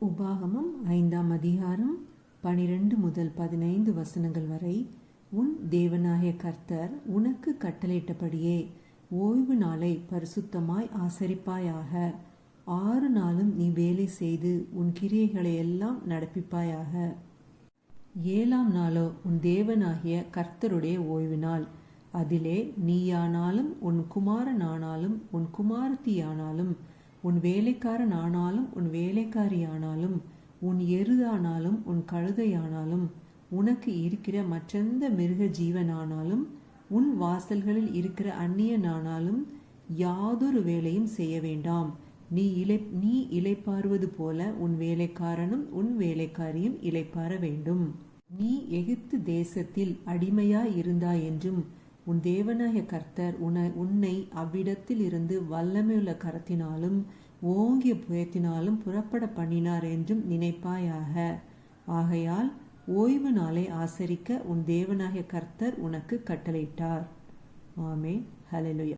உபாகமம் 5ஆம் அதிகாரம் 12 முதல் 15 வசனங்கள் வரை. உன் தேவனாகிய கர்த்தர் உனக்கு கட்டளையிட்டபடியே ஓய்வு நாளை பரிசுத்தமாய் ஆசரிப்பாயாக. 6 நாளும் நீ வேலை செய்து உன் கிரியைகளை எல்லாம் நடப்பிப்பாயாக. 7ஆம் நாளோ உன் தேவனாகிய கர்த்தருடைய ஓய்வு நாள். அதிலே நீயானாலும் உன் குமாரனானாலும் உன் குமாரத்தியானாலும் உன் வேலைக்காரனானாலும் உன் வேலைக்காரியானாலும் உன் எருதானாலும் உன் கழுதையானாலும் உனக்கு இருக்கிற மற்றெந்த மிருக ஜீவனானாலும் உன் வாசல்களில் இருக்கிற அந்நியனானாலும் யாதொரு வேலையும் செய்ய வேண்டாம். நீ இளைப்பாறுவது போல உன் வேலைக்காரனும் உன் வேலைக்காரியும் இளைப்பாற வேண்டும். நீ எகிப்து தேசத்தில் அடிமையாய் இருந்தாய் என்றும் உன் தேவனாகிய கர்த்தர் உன்னை அவ்விடத்தில் இருந்து வல்லமையுள்ள கரத்தினாலும் ஓங்கிய புயத்தினாலும் புறப்பட பண்ணினார் என்றும் நினைப்பாயாக. ஆகையால் ஓய்வு நாளை ஆசரிக்க உன் தேவனாகிய கர்த்தர் உனக்கு கட்டளையிட்டார். ஆமென். ஹல்லேலூயா.